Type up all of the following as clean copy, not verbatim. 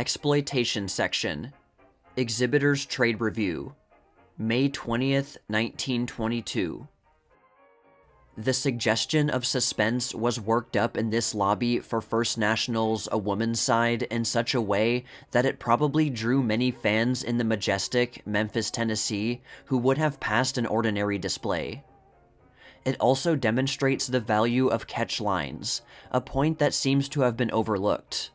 Exploitation section. Exhibitors Trade Review. May 20th, 1922. The suggestion of suspense was worked up in this lobby for First National's A Woman's Side in such a way that it probably drew many fans in the majestic Memphis, Tennessee, who would have passed an ordinary display. It also demonstrates the value of catch lines, a point that seems to have been overlooked.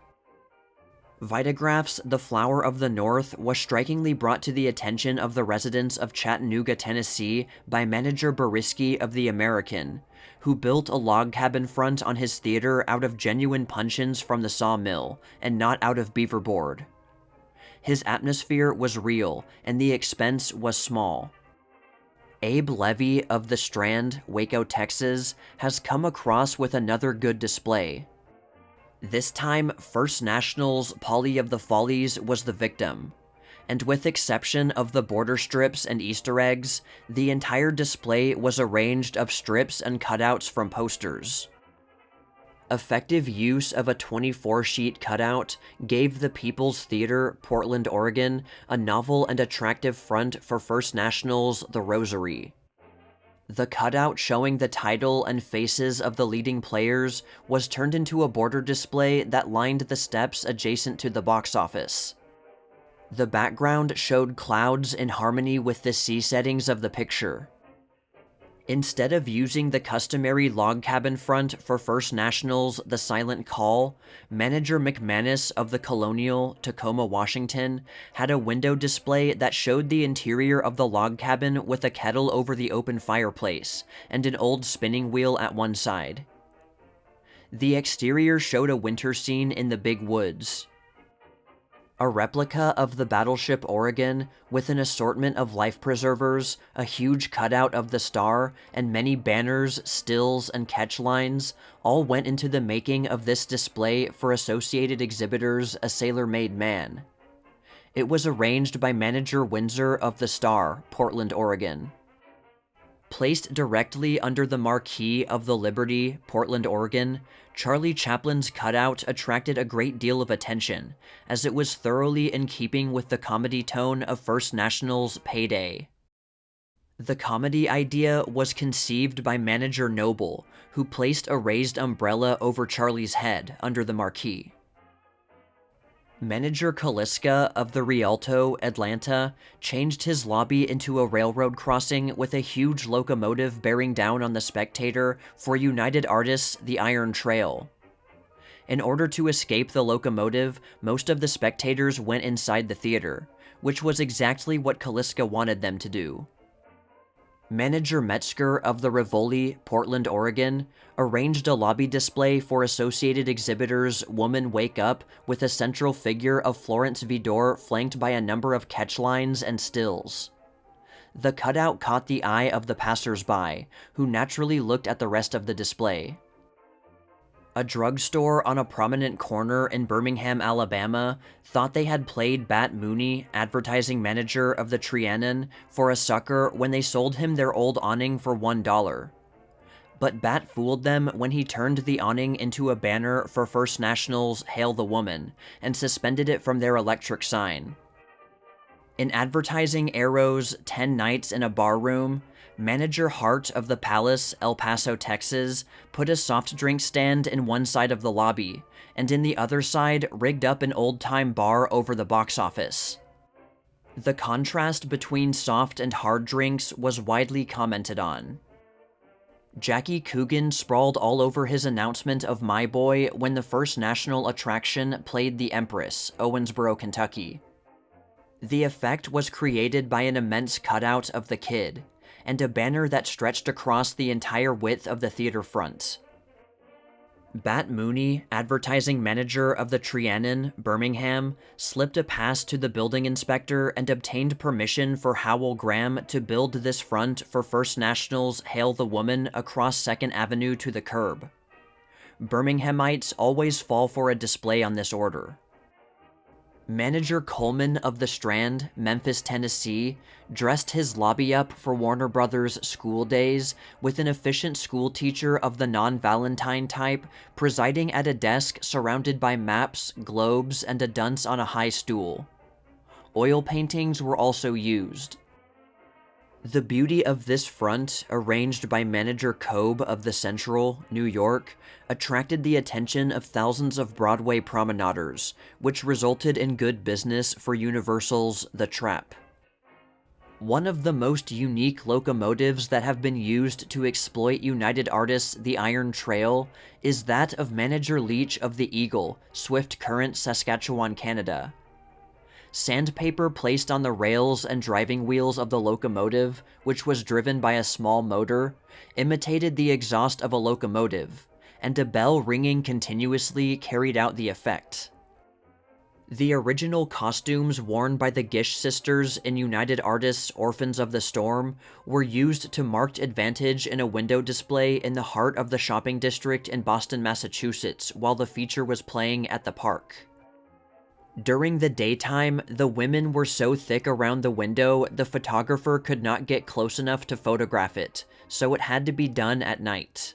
Vitagraph's The Flower of the North was strikingly brought to the attention of the residents of Chattanooga, Tennessee by manager Boriski of The American, who built a log cabin front on his theater out of genuine puncheons from the sawmill and not out of beaver board. His atmosphere was real and the expense was small. Abe Levy of The Strand, Waco, Texas, has come across with another good display. This time, First National's Polly of the Follies was the victim, and with exception of the border strips and Easter eggs, the entire display was arranged of strips and cutouts from posters. Effective use of a 24-sheet cutout gave the People's Theater, Portland, Oregon, a novel and attractive front for First National's The Rosary. The cutout showing the title and faces of the leading players was turned into a border display that lined the steps adjacent to the box office. The background showed clouds in harmony with the sea settings of the picture. Instead of using the customary log cabin front for First National's The Silent Call, manager McManus of the Colonial, Tacoma, Washington, had a window display that showed the interior of the log cabin with a kettle over the open fireplace and an old spinning wheel at one side. The exterior showed a winter scene in the big woods. A replica of the battleship Oregon, with an assortment of life preservers, a huge cutout of the star, and many banners, stills, and catch lines, all went into the making of this display for Associated Exhibitors' A Sailor-Made Man. It was arranged by manager Windsor of the Star, Portland, Oregon. Placed directly under the marquee of the Liberty, Portland, Oregon, Charlie Chaplin's cutout attracted a great deal of attention, as it was thoroughly in keeping with the comedy tone of First National's Payday. The comedy idea was conceived by manager Noble, who placed a raised umbrella over Charlie's head under the marquee. Manager Kaliska of the Rialto, Atlanta, changed his lobby into a railroad crossing with a huge locomotive bearing down on the spectator for United Artists' The Iron Trail. In order to escape the locomotive, most of the spectators went inside the theater, which was exactly what Kaliska wanted them to do. Manager Metzger of the Rivoli, Portland, Oregon, arranged a lobby display for Associated Exhibitors' Woman Wake Up with a central figure of Florence Vidor flanked by a number of catch lines and stills. The cutout caught the eye of the passers-by, who naturally looked at the rest of the display. A drugstore on a prominent corner in Birmingham, Alabama, thought they had played Bat Mooney, advertising manager of the Trianon, for a sucker when they sold him their old awning for $1. But Bat fooled them when he turned the awning into a banner for First National's Hail the Woman, and suspended it from their electric sign. In advertising Arrow's 10 Nights in a Bar Room, manager Hart of the Palace, El Paso, Texas, put a soft drink stand in one side of the lobby, and in the other side rigged up an old-time bar over the box office. The contrast between soft and hard drinks was widely commented on. Jackie Coogan sprawled all over his announcement of My Boy when the First National attraction played The Empress, Owensboro, Kentucky. The effect was created by an immense cutout of the kid, and a banner that stretched across the entire width of the theater front. Bat Mooney, advertising manager of the Trianon, Birmingham, slipped a pass to the building inspector and obtained permission for Howell Graham to build this front for First National's Hail the Woman across 2nd Avenue to the curb. Birminghamites always fall for a display on this order. Manager Coleman of the Strand, Memphis, Tennessee, dressed his lobby up for Warner Brothers' School Days with an efficient schoolteacher of the non-Valentine type presiding at a desk surrounded by maps, globes, and a dunce on a high stool. Oil paintings were also used. The beauty of this front, arranged by manager Kobe of the Central, New York, attracted the attention of thousands of Broadway promenaders, which resulted in good business for Universal's The Trap. One of the most unique locomotives that have been used to exploit United Artists' The Iron Trail is that of manager Leach of the Eagle, Swift Current, Saskatchewan, Canada. Sandpaper placed on the rails and driving wheels of the locomotive, which was driven by a small motor, imitated the exhaust of a locomotive, and a bell ringing continuously carried out the effect. The original costumes worn by the Gish sisters in United Artists' Orphans of the Storm were used to marked advantage in a window display in the heart of the shopping district in Boston, Massachusetts, while the feature was playing at the park. During the daytime, the women were so thick around the window the photographer could not get close enough to photograph it, so it had to be done at night.